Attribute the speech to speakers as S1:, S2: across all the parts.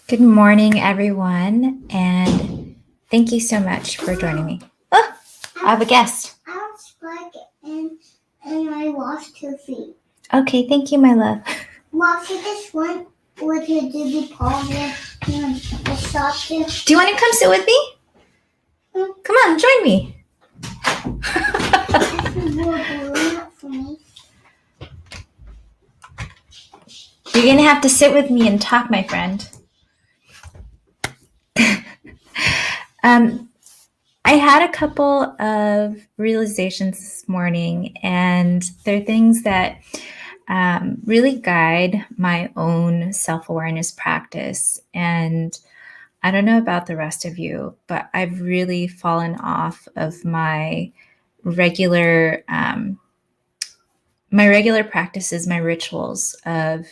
S1: Good morning, everyone, and thank you so much for joining me. Oh, I have a guest.
S2: I was like and I lost 2 feet.
S1: Okay, thank you, my love.
S2: Well, she just went with her dizzy paws and I stopped her.
S1: Do you want to come sit with me? Come on, join me.
S2: She blew a balloon up for me.
S1: You're going to have to sit with me and talk, my friend. I had a couple of realizations this morning, and they're things that really guide my own self-awareness practice. And I don't know about the rest of you, but I've really fallen off of my regular practices, my rituals of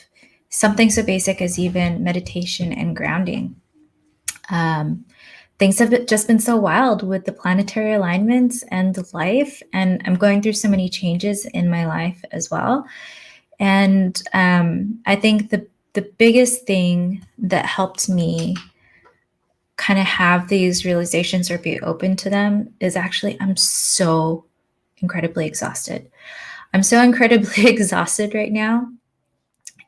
S1: something so basic as even meditation and grounding. Things have just been so wild with the planetary alignments and life, and I'm going through so many changes in my life as well. And I think the biggest thing that helped me kind of have these realizations or be open to them is actually I'm so incredibly exhausted. I'm so incredibly exhausted right now.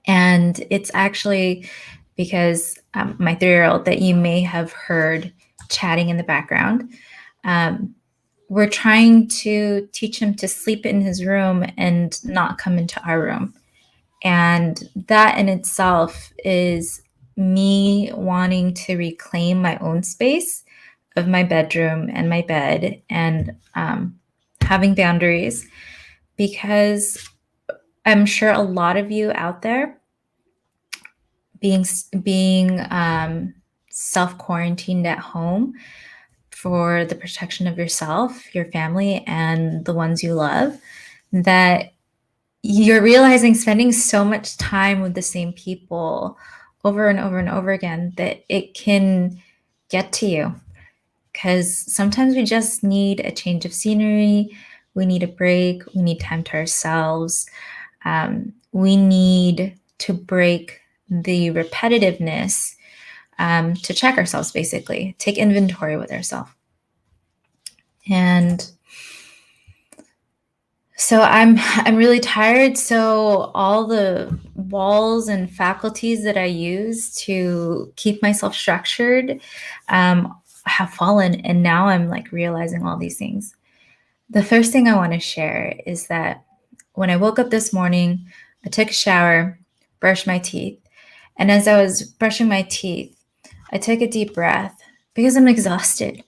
S1: And it's actually because my 3-year-old that you may have heard chatting in the background, we're trying to teach him to sleep in his room and not come into our room. And that in itself is me wanting to reclaim my own space of my bedroom and my bed and having boundaries, because I'm sure a lot of you out there being self-quarantined at home for the protection of yourself, your family, and the ones you love, that you're realizing spending so much time with the same people over and over and over again that it can get to you. Because sometimes we just need a change of scenery, we need a break, we need time to ourselves, we need to break the repetitiveness, to check ourselves, basically, take inventory with ourselves. And so I'm really tired. So all the walls and faculties that I use to keep myself structured have fallen. And now I'm like realizing all these things. The first thing I want to share is that when I woke up this morning, I took a shower, brushed my teeth. And as I was brushing my teeth, I took a deep breath because I'm exhausted.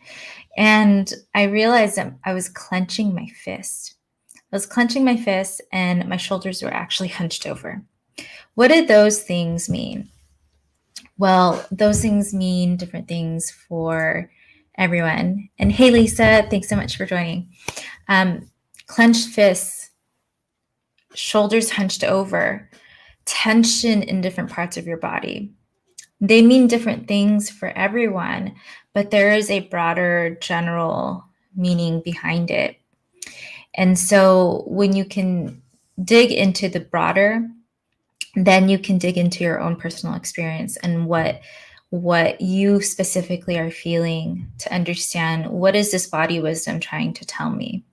S1: And I realized that I was clenching my fist. I was clenching my fist and my shoulders were actually hunched over. What did those things mean? Well, those things mean different things for everyone. And hey, Lisa, thanks so much for joining. Clenched fists, shoulders hunched over, tension in different parts of your body. They mean different things for everyone, but there is a broader general meaning behind it. And so when you can dig into the broader, then you can dig into your own personal experience and what you specifically are feeling to understand what is this body wisdom trying to tell me.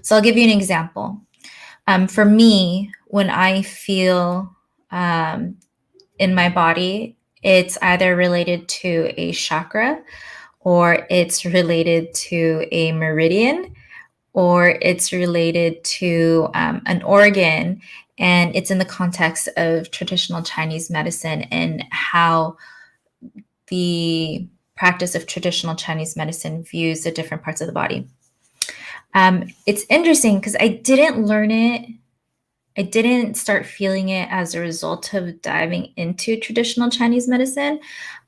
S1: So I'll give you an example. For me, when I feel in my body, it's either related to a chakra, or it's related to a meridian, or it's related to an organ, and it's in the context of traditional Chinese medicine and how the practice of traditional Chinese medicine views the different parts of the body. It's interesting because I didn't learn it. I didn't start feeling it as a result of diving into traditional Chinese medicine.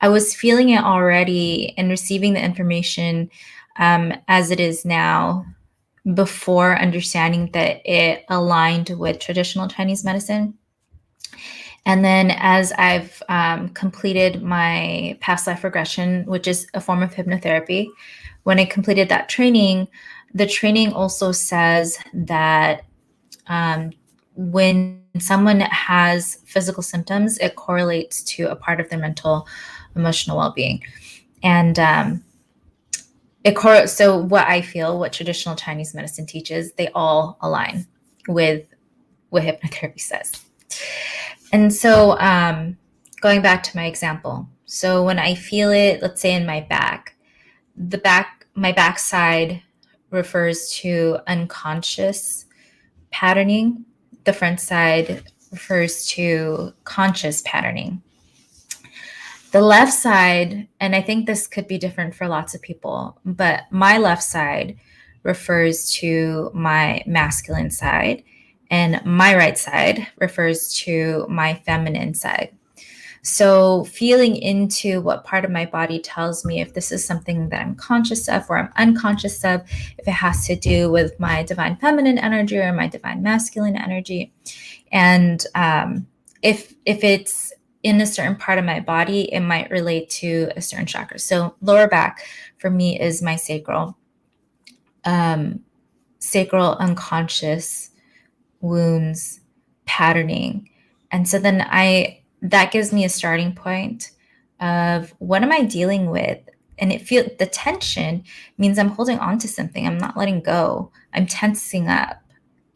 S1: I was feeling it already and receiving the information as it is now, before understanding that it aligned with traditional Chinese medicine. And then as I've completed my past life regression, which is a form of hypnotherapy, when I completed that training, the training also says that when someone has physical symptoms, it correlates to a part of their mental emotional well-being. And so what I feel, what traditional Chinese medicine teaches, they all align with what hypnotherapy says. And so going back to my example, so when I feel it, let's say in my back, my backside refers to unconscious patterning. The front side refers to conscious patterning. The left side, and I think this could be different for lots of people, but my left side refers to my masculine side, and my right side refers to my feminine side. So feeling into what part of my body tells me if this is something that I'm conscious of or I'm unconscious of, if it has to do with my divine feminine energy or my divine masculine energy. And if it's in a certain part of my body, it might relate to a certain chakra. So lower back for me is my sacral unconscious wounds patterning. And so then that gives me a starting point of what am I dealing with? And the tension means I'm holding on to something. I'm not letting go. I'm tensing up.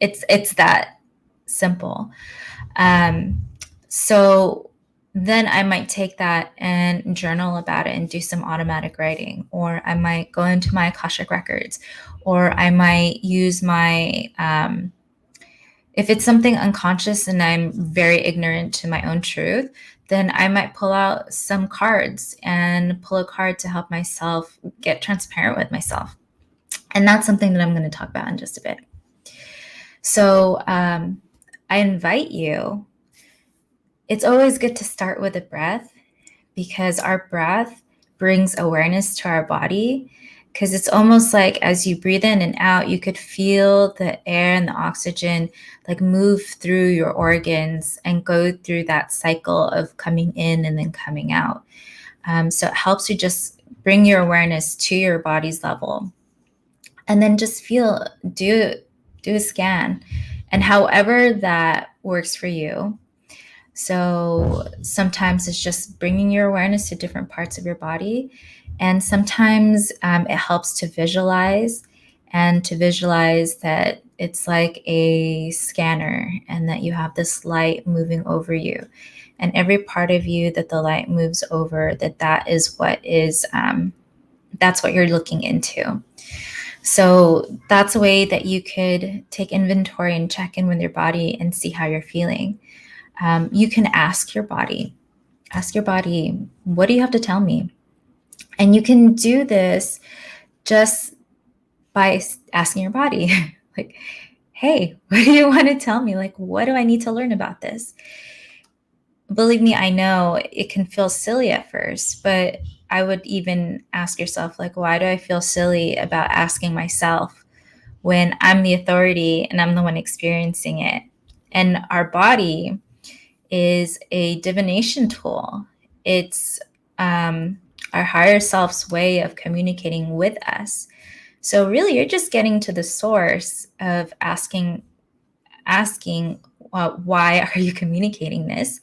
S1: It's that simple. So then I might take that and journal about it and do some automatic writing, or I might go into my Akashic Records, or I might use my if it's something unconscious and I'm very ignorant to my own truth, then I might pull out some cards and pull a card to help myself get transparent with myself. And that's something that I'm going to talk about in just a bit. So I invite you. It's always good to start with a breath, because our breath brings awareness to our body. Because it's almost like as you breathe in and out, you could feel the air and the oxygen like move through your organs and go through that cycle of coming in and then coming out. So it helps you just bring your awareness to your body's level, and then just do a scan, and however that works for you. So sometimes it's just bringing your awareness to different parts of your body. And sometimes it helps to visualize that it's like a scanner and that you have this light moving over you. And every part of you that the light moves over, that's what you're looking into. So that's a way that you could take inventory and check in with your body and see how you're feeling. You can ask your body, what do you have to tell me? And you can do this just by asking your body, like, hey, what do you want to tell me? Like, what do I need to learn about this? Believe me, I know it can feel silly at first, but I would even ask yourself, like, why do I feel silly about asking myself when I'm the authority and I'm the one experiencing it? And our body is a divination tool. It's our higher self's way of communicating with us. So really, you're just getting to the source of asking, why are you communicating this?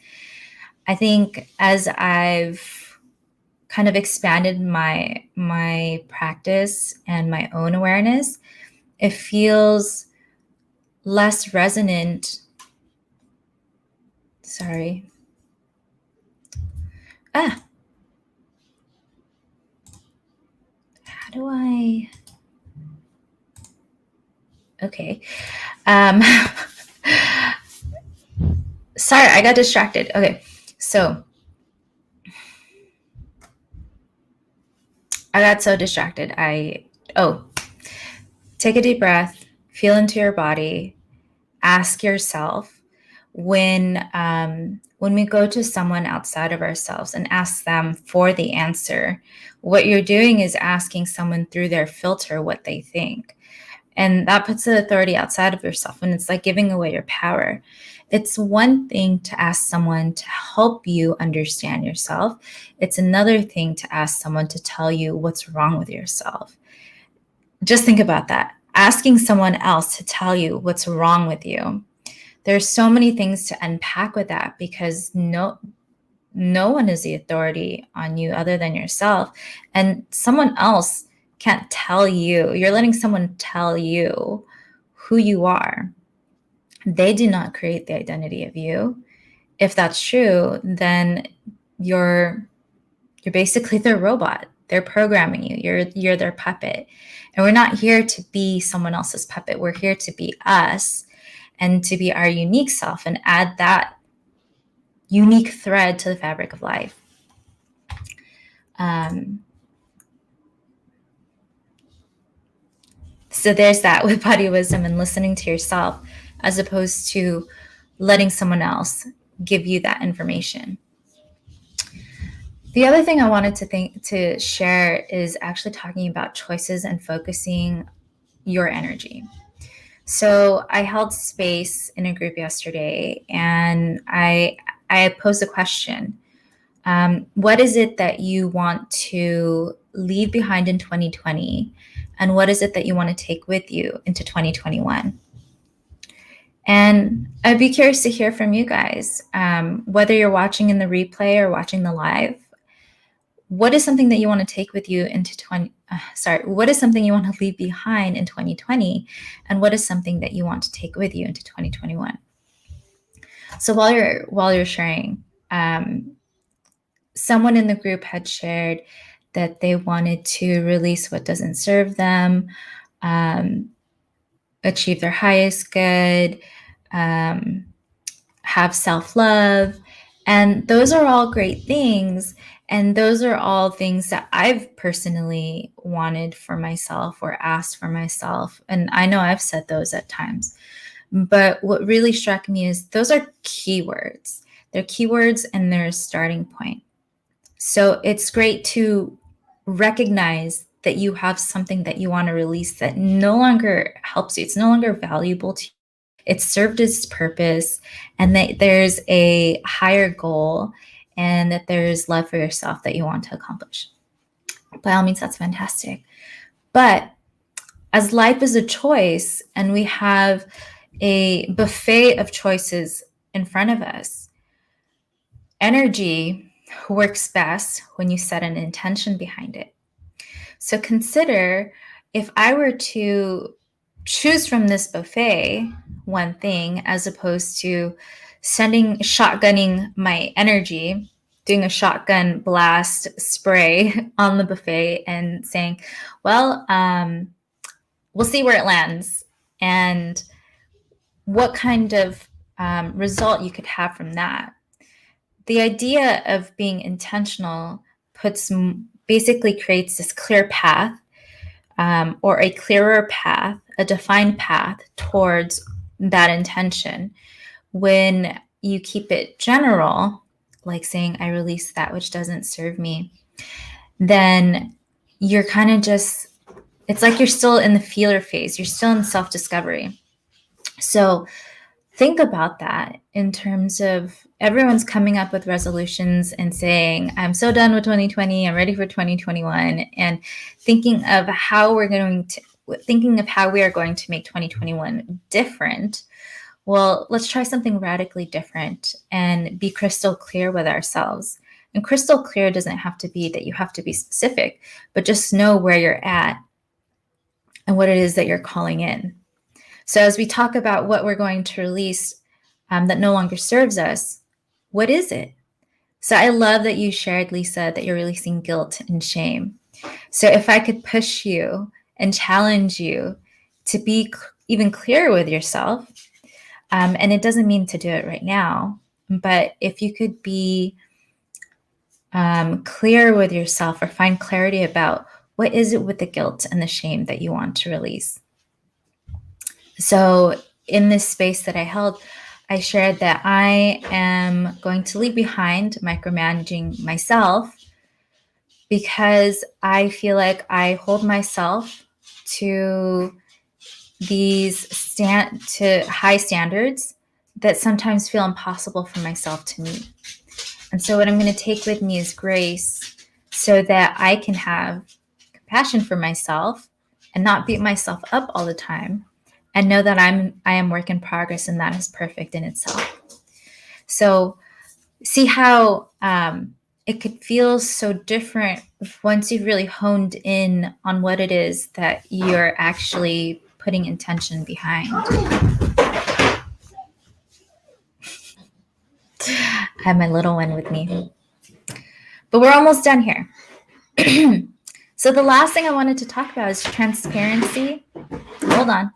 S1: I think as I've kind of expanded my practice and my own awareness, it feels less resonant. Sorry. How do I? Okay. Sorry, I got distracted. Okay. So I got so distracted. Take a deep breath, feel into your body, ask yourself when we go to someone outside of ourselves and ask them for the answer, what you're doing is asking someone through their filter what they think. And that puts the authority outside of yourself, and it's like giving away your power. It's one thing to ask someone to help you understand yourself. It's another thing to ask someone to tell you what's wrong with yourself. Just think about that. Asking someone else to tell you what's wrong with you. There's so many things to unpack with that, because No one is the authority on you other than yourself. And someone else can't tell you. You're letting someone tell you who you are. They do not create the identity of you. If that's true, then you're basically their robot. They're programming you. You're their puppet. And we're not here to be someone else's puppet. We're here to be us and to be our unique self and add that unique thread to the fabric of life. So there's that with body wisdom and listening to yourself, as opposed to letting someone else give you that information. The other thing I wanted to share is actually talking about choices and focusing your energy. So I held space in a group yesterday, and I posed a question. What is it that you want to leave behind in 2020? And what is it that you want to take with you into 2021? And I'd be curious to hear from you guys, whether you're watching in the replay or watching the live. What is something that you want to take with you into what is something you want to leave behind in 2020? And what is something that you want to take with you into 2021? So while you're sharing, someone in the group had shared that they wanted to release what doesn't serve them, achieve their highest good, have self-love. And those are all great things. And those are all things that I've personally wanted for myself or asked for myself. And I know I've said those at times. But what really struck me is those are keywords. They're keywords and they're a starting point. So it's great to recognize that you have something that you want to release that no longer helps you. It's no longer valuable to you. It's served its purpose, and that there's a higher goal, and that there's love for yourself that you want to accomplish. By all means, that's fantastic. But as life is a choice and we have a buffet of choices in front of us, energy works best when you set an intention behind it. So consider, if I were to choose from this buffet one thing, as opposed to shotgunning my energy, doing a shotgun blast spray on the buffet and saying, well, we'll see where it lands and what kind of result you could have from that. The idea of being intentional basically creates this clear path, or a clearer path, a defined path towards that intention. When you keep it general, like saying, I release that which doesn't serve me, then you're kind of it's like you're still in the feeler phase. You're still in self-discovery. So think about that in terms of everyone's coming up with resolutions and saying, I'm so done with 2020, I'm ready for 2021, and thinking of how we are going to make 2021 different. Well, let's try something radically different and be crystal clear with ourselves. And crystal clear doesn't have to be that you have to be specific, but just know where you're at and what it is that you're calling in. So as we talk about what we're going to release that no longer serves us, what is it? So I love that you shared, Lisa, that you're releasing guilt and shame. So if I could push you and challenge you to be even clearer with yourself, and it doesn't mean to do it right now, but if you could be clear with yourself or find clarity about what is it with the guilt and the shame that you want to release. So in this space that I held, I shared that I am going to leave behind micromanaging myself, because I feel like I hold myself to to high standards that sometimes feel impossible for myself to meet. And so what I'm going to take with me is grace, so that I can have compassion for myself and not beat myself up all the time, and know that I am work in progress, and that is perfect in itself. So see how it could feel so different once you've really honed in on what it is that you're actually putting intention behind. I have my little one with me. But we're almost done here. So the last thing I wanted to talk about is transparency. Hold on.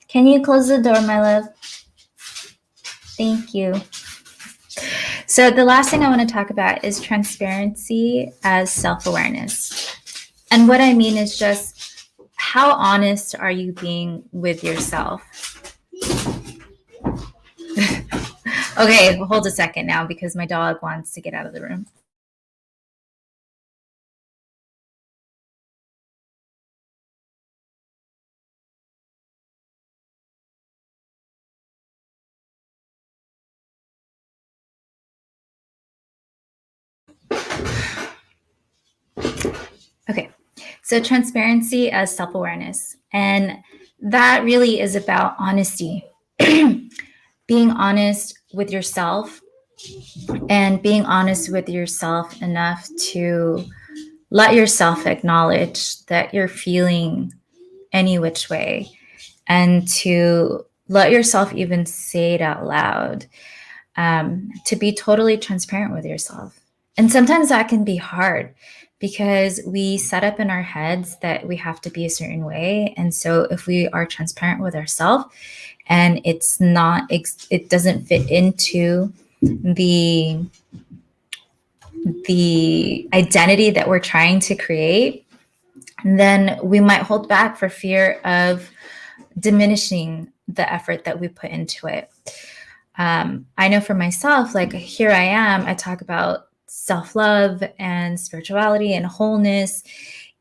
S1: Can you close the door, my love? Thank you. So the last thing I want to talk about is transparency as self-awareness. And what I mean is just how honest are you being with yourself? Okay, hold a second now because my dog wants to get out of the room. Okay, so transparency as self-awareness. And that really is about honesty. Being honest with yourself and being honest with yourself enough to let yourself acknowledge that you're feeling any which way and to let yourself even say it out loud, to be totally transparent with yourself. And sometimes that can be hard because we set up in our heads that we have to be a certain way. And so if we are transparent with ourselves and it's not, it doesn't fit into the identity that we're trying to create, then we might hold back for fear of diminishing the effort that we put into it. I know for myself, like here I am, I talk about self-love and spirituality and wholeness.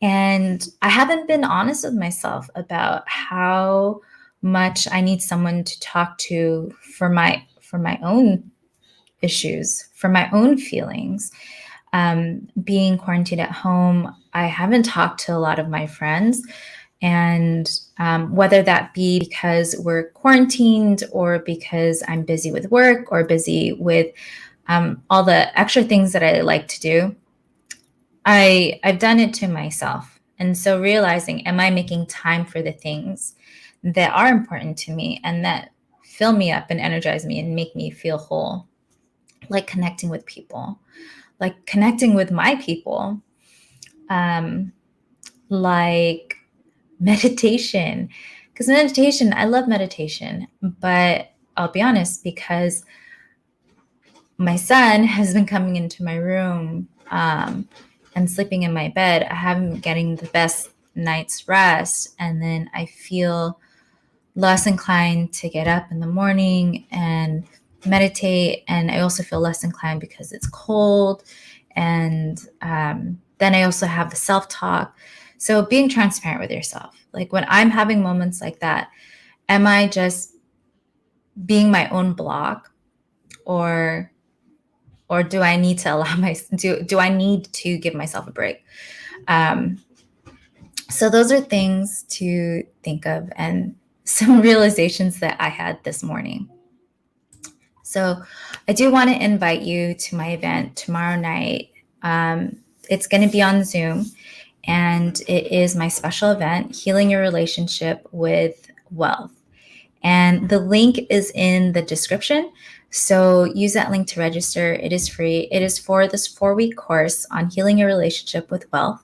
S1: And I haven't been honest with myself about how much I need someone to talk to for my own issues, for my own feelings. Being quarantined at home, I haven't talked to a lot of my friends. And whether that be because we're quarantined or because I'm busy with work or busy with all the extra things that I like to do, I've done it to myself. And so realizing, am I making time for the things that are important to me and that fill me up and energize me and make me feel whole? Like connecting with people, like connecting with my people, like meditation. Because meditation, I love meditation, but I'll be honest, because my son has been coming into my room and sleeping in my bed, I haven't been getting the best night's rest. And then I feel less inclined to get up in the morning and meditate. And I also feel less inclined because it's cold. And then I also have the self-talk. So being transparent with yourself, like when I'm having moments like that, am I just being my own block, or do I need to allow do I need to give myself a break? So those are things to think of and some realizations that I had this morning. So I do want to invite you to my event tomorrow night. It's going to be on Zoom, and it is my special event, Healing Your Relationship with Wealth. And the link is in the description. So use that link to register. It is free. It is for this 4-week course on healing your relationship with wealth.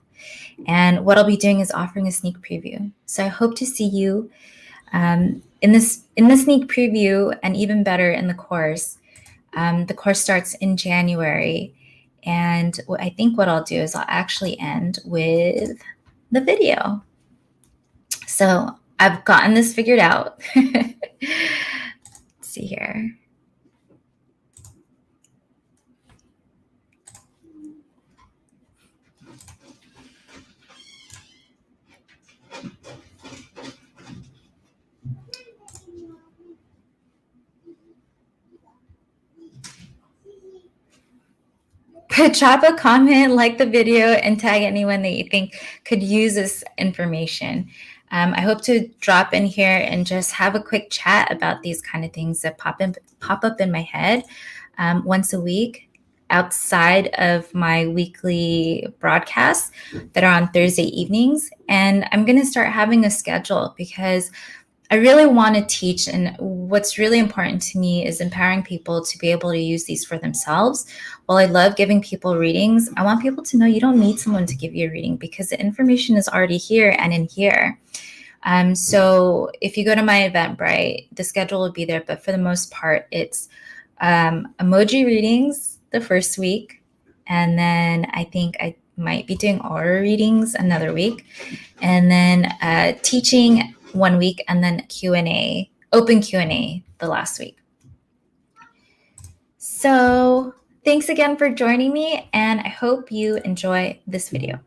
S1: And what I'll be doing is offering a sneak preview. So I hope to see you in the sneak preview, and even better in the course. The course starts in January. And I think what I'll do is I'll actually end with the video. So I've gotten this figured out. Let's see here. drop a comment, like the video, and tag anyone that you think could use this information. I hope to drop in here and just have a quick chat about these kind of things that pop up in my head once a week, outside of my weekly broadcasts that are on Thursday evenings. And I'm going to start having a schedule because I really want to teach. And what's really important to me is empowering people to be able to use these for themselves. While I love giving people readings, I want people to know you don't need someone to give you a reading because the information is already here and in here. So if you go to my Eventbrite, the schedule will be there. But for the most part, it's emoji readings the first week. And then I think I might be doing aura readings another week. And then teaching 1 week, and then Q&A, open Q&A the last week. So thanks again for joining me, and I hope you enjoy this video.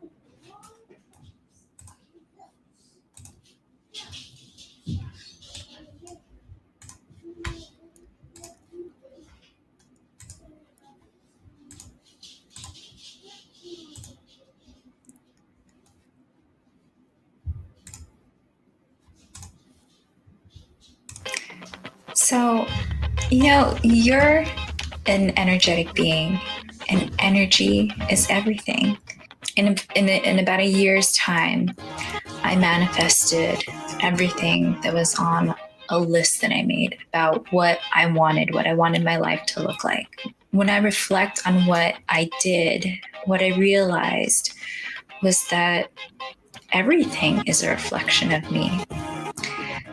S1: So, you're an energetic being, and energy is everything. In about a year's time, I manifested everything that was on a list that I made about what I wanted my life to look like. When I reflect on what I did, what I realized was that everything is a reflection of me.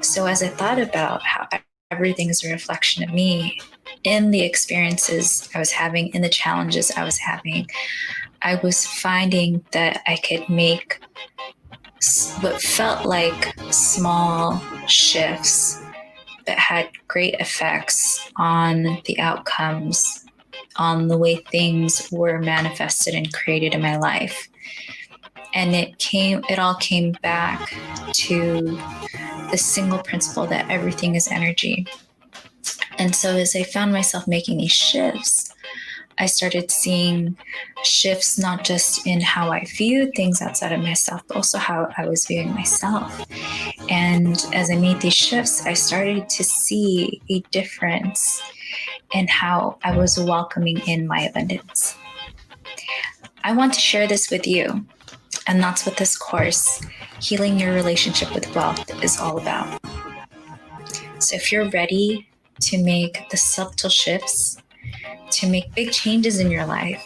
S1: So as I thought about how everything is a reflection of me, in the experiences I was having, in the challenges I was having, I was finding that I could make what felt like small shifts that had great effects on the outcomes, on the way things were manifested and created in my life. And it all came back to the single principle that everything is energy. And so as I found myself making these shifts, I started seeing shifts not just in how I viewed things outside of myself, but also how I was viewing myself. And as I made these shifts, I started to see a difference in how I was welcoming in my abundance. I want to share this with you. And that's what this course, Healing Your Relationship with Wealth, is all about. So if you're ready to make the subtle shifts, to make big changes in your life,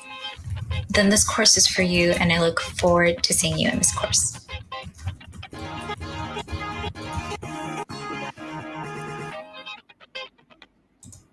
S1: then this course is for you, and I look forward to seeing you in this course.